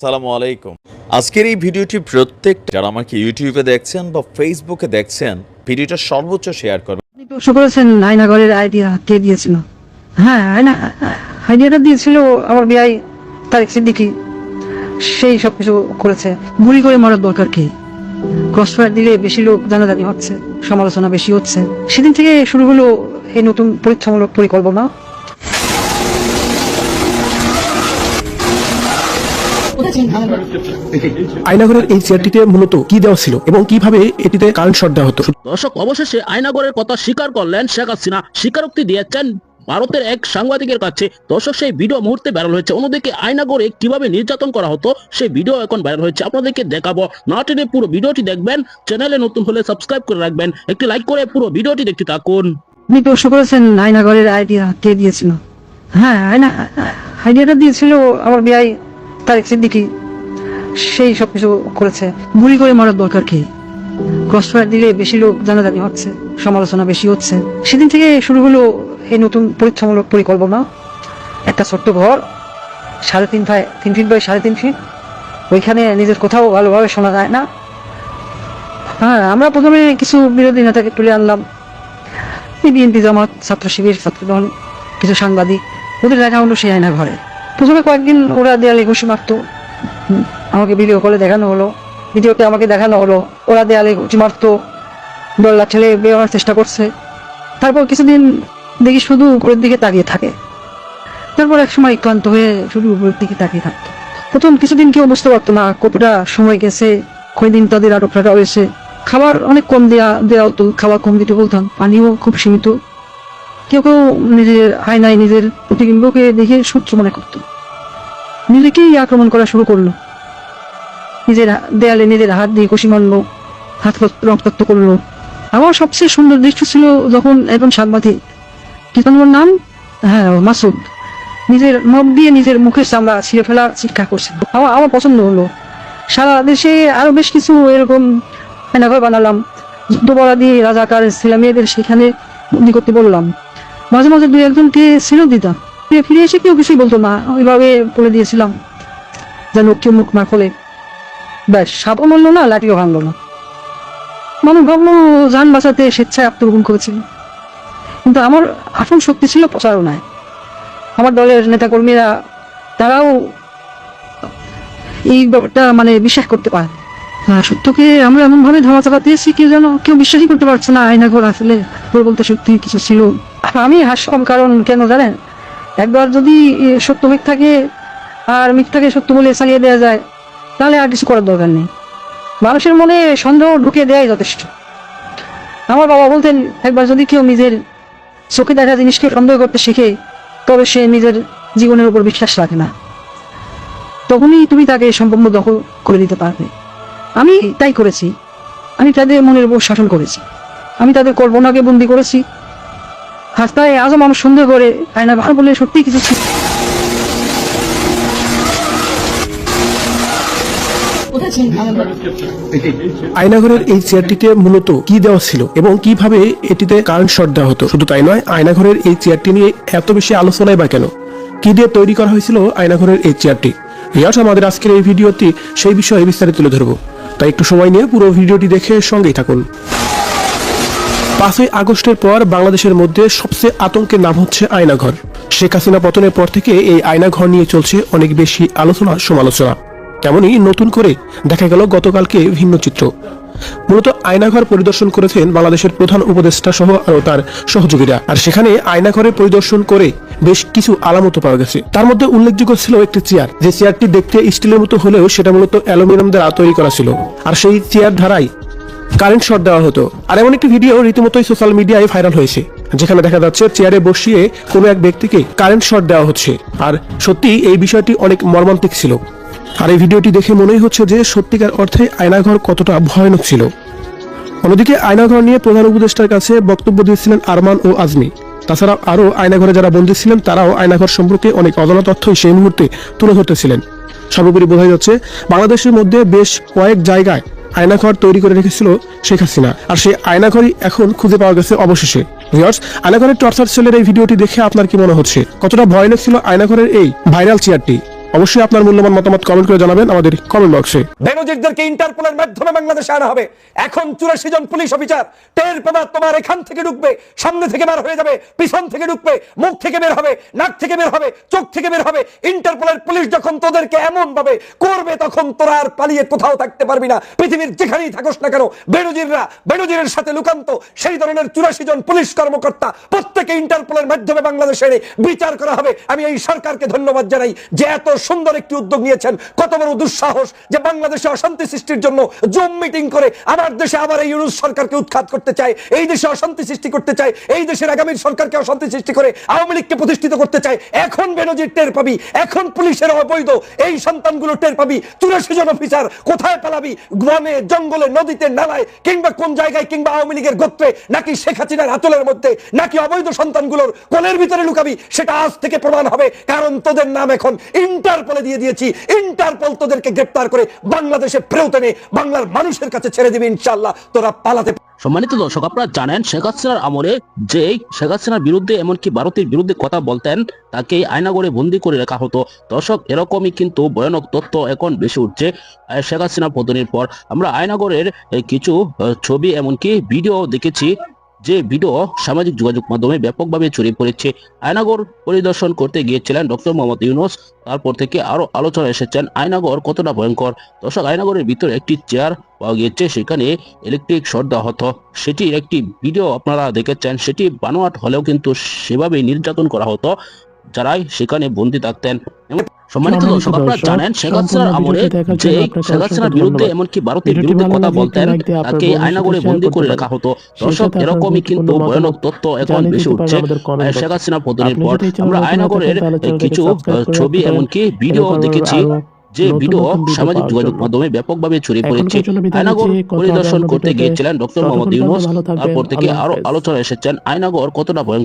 আসসালামু আলাইকুম। আজকের এই ভিডিওটি প্রত্যেকটা যারা আমাকে ইউটিউবে দেখছেন বা ফেসবুকে দেখছেন, ভিডিওটা সর্বোচ্চ শেয়ার করবেন। আপনি প্রশ্ন করেছেন আয়নাঘরের আইডিয়া কে দিয়েছিল। হ্যাঁ, আইডিয়াটা দিয়েছিল আমার বিআই তারেক সিদ্দিকী। সেই সবকিছু করেছে। গুলি করে মারার দরকার কি? ক্রসফায়ার দিলে বেশি লোক জানাজানি হচ্ছে, সমালোচনা বেশি হচ্ছে। সেদিন থেকে শুরু হলো এই নতুন পরীক্ষামূলক পরিকল্পনা। আয়নাঘরের এই চেয়ারটিতে মূলত কি দেওয়া ছিল এবং কিভাবে এটিতে কারেন্ট শর্ট দেওয়া হতো। দর্শক, অবশেষে আয়নাঘরের কথা স্বীকার করলেন শেখ হাসিনা। স্বীকারোক্তি দিয়েছেন ভারতের এক সাংবাদিকের কাছে। দর্শক, সেই ভিডিও মুহূর্তে ভাইরাল হয়েছে। অন্যদিকে আয়নাঘরে কিভাবে নির্যাতন করা হতো সেই ভিডিও এখন ভাইরাল হয়েছে, আপনাদেরকে দেখাবো। না টেনে পুরো ভিডিওটি দেখবেন। চ্যানেলে নতুন হলে সাবস্ক্রাইব করে রাখবেন, একটি লাইক করে পুরো ভিডিওটি দেখতে থাকুন। আপনি প্রশ্ন করেছেন আয়নাঘরের আইডিয়া কে দিয়েছিল। হ্যাঁ, আইডিয়াটা দিয়েছিল আমার বিআই তারেক সিদ্দিকী। সেই সবকিছু করেছে। গুলি করে মারার দরকার কি? ক্রসফায়ার দিলে বেশি লোক জানাজানি হচ্ছে, সমালোচনা বেশি হচ্ছে। সেদিন থেকে শুরু হলো এই নতুন পরীক্ষামূলক পরিকল্পনা। একটা ছোট্ট ঘর, 3.5 ফিট বাই 3.5 ফিট। ওইখানে নিজের কোথাও ভালোভাবে শোনা যায় না। হ্যাঁ, আমরা প্রথমে কিছু বিরোধী নেতাকে তুলে আনলাম, বিএনপি, জামাত, ছাত্র শিবির, ছাত্রদল, কিছু সাংবাদিক। ওদের দেখা হলো সেই আয়না ঘরে। প্রথমে কয়েকদিন ওরা দেয়ালে ঘুষি মারতো, আমাকে ভিডিও কলে দেখানো হলো, ভিডিওতে আমাকে দেখানো হলো ওরা দেয়ালে ঘুষি মারতো, দল্লা ঠেলে বেরোনোর চেষ্টা করছে। তারপর কিছুদিন দেখি শুধু উপরের দিকে তাকিয়ে থাকে। তারপর এক সময় ক্লান্ত হয়ে শুধু উপরের দিকে তাকিয়ে থাকতো। প্রথম কিছুদিন কেউ বুঝতে পারতো না কতটা সময় গেছে, কয়দিন তাদের আটক রাখা হয়েছে। খাবার অনেক কম দেওয়া হতো, খাবার কম দিতে বলতাম, পানিও খুব সীমিত। কেউ কেউ নিজের আয়নায় নিজের প্রতিবিম্বকে দেখে সূত্র মনে করতো, নিজেকেই আক্রমণ করা শুরু করলো। নিজের দেয়ালে নিজের হাত দিয়ে কষি মারলো, হাত রক্তাক্ত করলো। আমার সবচেয়ে সুন্দর দৃশ্য ছিল যখন একজন সাংবাদিক, কি তোমার নাম? হ্যাঁ, মাসুদ, নিজের নখ দিয়ে নিজের মুখের চামড়া ছিঁড়ে ফেলা চিৎকার করছে। আমার পছন্দ হলো। সারা দেশে আরো বেশ কিছু এরকম আয়নাঘর বানালাম। যুদ্ধবরা দিয়ে রাজাকার ছেলে মেয়েদের সেখানে বন্দি করতে বললাম। মাঝে মাঝে 2-1জনকে ছেড়েও দিতাম। ফিরে এসে কেউ কিছুই বলতো না, ওইভাবে বলে দিয়েছিলাম যেন কেউ মুখ না খোলে। ব্যাস, সাপও মানলো না, লাঠিও ভাঙলো না। মানুষ ভাবলো যান বাঁচাতে স্বেচ্ছায় আত্মগোপন করেছিল। কিন্তু আমার আসল শক্তি ছিল প্রচারণায়। আমার দলের নেতাকর্মীরা তারাও এই ব্যাপারটা বিশ্বাস করতে পারে। সত্যকে আমরা এমন ভাবে ধামা চালাতেছি কেউ বিশ্বাসই করতে পারছে না আয়নাঘর আসলে বলতে সত্যি কিছু ছিল। আমি হাসলাম, কারণ কেন জানেন, একবার যদি সত্য মিথ্যাকে আর মিথ্যাকে সত্য বলে চালিয়ে দেওয়া যায়, তাহলে আর কিছু করার দরকার নেই। মানুষের মনে সন্দেহ ঢুকিয়ে দেওয়াই যথেষ্ট। আমার বাবা বলতেন, একবার যদি কেউ নিজের চোখে দেখা জিনিসকে সন্দেহ করতে শিখে, তবে সে নিজের জীবনের উপর বিশ্বাস রাখে না। তখনই তুমি তাকে সম্পূর্ণ দখল করে দিতে পারবে। আমি তাই করেছি। আমি তাদের মনের উপর শাসন করেছি। আমি তাদের কল্পনাকে বন্দি করেছি। রাস্তায় আজও মানুষ সন্দেহ করে আয়না ভালো বলে সত্যি কিছু ছিল। আয়নাঘরের এই চেয়ারটিতে মূলত কি দেওয়া ছিল এবং কিভাবে এটিতে কারেন্ট শর্ট দেওয়া হতো। শুধু তাই নয়, আয়নাঘরের এই চেয়ারটি নিয়ে এত বেশি আলোচনাই বা কেন, কি দিয়ে তৈরি করা হয়েছিল আয়নাঘরের এই চেয়ারটি, আমাদের আজকের এই ভিডিওটি সেই বিষয়ে বিস্তারিত তুলে ধরবো। তাই একটু সময় নিয়ে পুরো ভিডিওটি দেখে সঙ্গেই থাকুন। 5ই আগস্টের পর বাংলাদেশের মধ্যে সবচেয়ে আতঙ্কের নাম হচ্ছে আয়নাঘর। শেখ হাসিনা পতনের পর থেকে এই আয়নাঘর নিয়ে চলছে অনেক বেশি আলোচনা সমালোচনা। তেমনই নতুন করে দেখা গেল গতকালকে ভিন্ন চিত্র। মূলত আয়নাঘর পরিদর্শন করেছেন বাংলাদেশের প্রধান উপদেষ্টা সহ আরো তার সহযোগীরা। আর সেখানে আয়নাঘরে পরিদর্শন করে বেশ কিছু আলামত পাওয়া গেছে। তার মধ্যে উল্লেখযোগ্য ছিল একটি চেয়ার, যে চেয়ারটি দেখতে স্টিলের মতো হলেও সেটা মূলত অ্যালুমিনিয়াম দ্বারা তৈরি করা ছিল। আর সেই চেয়ার ধারাই কারেন্ট শর্ট দেওয়া হতো। আর এমন একটি ভিডিও রীতিমতোই সোশ্যাল মিডিয়ায় ভাইরাল হয়েছে, যেখানে দেখা যাচ্ছে চেয়ারে বসিয়ে কোনো এক ব্যক্তিকে কারেন্ট শর্ট দেওয়া হচ্ছে। আর সত্যি এই বিষয়টি অনেক মর্মান্তিক ছিল। আর এই ভিডিওটি দেখে মনেই হচ্ছে যে সত্যিকার অর্থে আয়নাঘর কতটা ভয়ানক ছিল। অন্যদিকে আয়নাঘর নিয়ে প্রধান উপদেষ্টার কাছে বক্তব্য দিয়েছিলেন আরমান ও আজমি। তাছাড়া আরো আয়নাঘরে যারা বন্দী ছিলেন তারাও আয়নাঘর সম্পর্কে অনেক অজানা তথ্যই সেই মুহূর্তে তুলে ধরতেছিলেন। সর্বোপরি বোঝা যাচ্ছে বাংলাদেশের মধ্যে বেশ কয়েক জায়গায় আয়নাঘর তৈরি করে রেখেছিল শেখ হাসিনা। আর সেই আয়নাঘরই এখন খুঁজে পাওয়া গেছে অবশেষে। ভিউয়ার্স, আয়নাঘরের টর্চার সেলের এই ভিডিওটি দেখে আপনার কি মনে হচ্ছে, কতটা ভয়ানক ছিল আয়নাঘরের এই ভাইরাল চেয়ারটি? অবশ্যই আপনার মূল্যবান মতামত কমেন্ট করে জানাবেন আমাদের কমেন্ট বক্সে। বেনজিরদেরকে ইন্টারপোলের মাধ্যমে বাংলাদেশে আনা হবে। এখন 84 জন পুলিশ অফিসার টের পাবা, তোমার এখান থেকে ঢুকবে, সামনে থেকে বের হয়ে যাবে, পিছন থেকে ঢুকবে, মুখ থেকে বের হবে, নাক থেকে বের হবে, চোখ থেকে বের হবে। ইন্টারপোলের পুলিশ যখন তোদেরকে এমন ভাবে করবে, তখন তোরা আর পালিয়ে কোথাও থাকতে পারবি না। পৃথিবীর যেখানেই থাকস না কেন, বেনজিরের সাথে লুকান্ত সেই ধরনের 84 জন পুলিশ কর্মকর্তা প্রত্যেকে ইন্টারপোলের মাধ্যমে বাংলাদেশে বিচার করা হবে। আমি এই সরকারকে ধন্যবাদ জানাই যে এত সুন্দর একটি উদ্যোগ নিয়েছেন। কত বড় দুঃসাহস যে বাংলাদেশে অশান্তি সৃষ্টির জন্য জুম মিটিং করে আমার দেশে আবার এই ইউনূস সরকারকে উৎখাত করতে চায়, এই দেশে অশান্তি সৃষ্টি করতে চায়, এই দেশের আগামী সরকারকে অশান্তি সৃষ্টি করে আওয়ামী লীগকে প্রতিষ্ঠিত করতে চায়। এখন বেনজির টের পাবি, এখন পুলিশের অবৈধ এই সন্তানগুলো টের পাবি। 84 জন অফিসার কোথায় পালাবি? বনে, জঙ্গলে, নদীতে, নালায়, কিংবা কোন জায়গায়, কিংবা আওয়ামী লীগের গোত্রে, নাকি শেখ হাসিনার আঁচলের মধ্যে, নাকি অবৈধ সন্তানগুলোর কোলের ভিতরে লুকাবি? সেটা আজ থেকে প্রমাণ হবে, কারণ তোদের নাম এখন ইন্টারপোলে দিয়ে দিয়েছি। ইন্টারপোল তোদেরকে গ্রেফতার করে বাংলাদেশে ফেরত এনে বাংলার মানুষের কাছে ছেড়ে দিবি। ইনশাআল্লাহ তোরা পালাতে। সম্মানিত দর্শক, আপনারা জানেন শেখ হাসিনার আমলে যে শেখ হাসিনার বিরুদ্ধে এমনকি ভারতের বিরুদ্ধে কথা বলতেন তাকে আয়নাগরে বন্দী করে রাখা হতো। দর্শক, এরকমই কিন্তু ভয়ানক তথ্য এখন বেশি উঠছে শেখ হাসিনা পতনের পর। আমরা আয়নাগরের কিছু ছবি এমনকি ভিডিও দেখেছি, যে ভিডিও সামাজিক যোগাযোগ মাধ্যমে ব্যাপকভাবে ছড়িয়ে পড়েছে। আয়নাগর পরিদর্শন করতে গিয়েছিলেন ডক্টর মোহাম্মদ ইউনূস, তারপর থেকে আরো আলোচনা এসেছেন আয়নাগর কতটা ভয়ঙ্কর। দর্শক, আয়নাগরের ভিতরে একটি চেয়ার পাওয়া গিয়েছে, সেখানে ইলেকট্রিক শর্ট দেওয়া হতো। সেটির একটি ভিডিও আপনারা দেখেছেন। সেটি বানোয়াট হলেও কিন্তু সেভাবেই নির্যাতন করা হতো যারাই সেখানে বন্দী থাকতেন। সম্মানিত দর্শক, আপনারা জানেন শেখ হাসিনার আমলে যে শেখ হাসিনার বিরুদ্ধে এমনকি ভারতের বিরুদ্ধে কথা বলতেন তাকে আয়নাগরে বন্দী করে রাখা হতো। দর্শক, এরকমই কিন্তু ভয়ানক তথ্য এখন বেশি উঠছে শেখ হাসিনা পতনের পর। আমরা আয়নাগরের কিছু ছবি এমনকি ভিডিও দেখেছি, যে ভিডিও সামাজিক যোগাযোগ মাধ্যমে ব্যাপকভাবে ছড়িয়ে পড়েছে। আয়নাগর পরিদর্শন করতে গিয়েছিলেন ডক্টর মোহাম্মদ ইউনূস, তারপর থেকে আরো আলোচনা এসেছেন আয়নাগর কতটা ভয়ঙ্কর।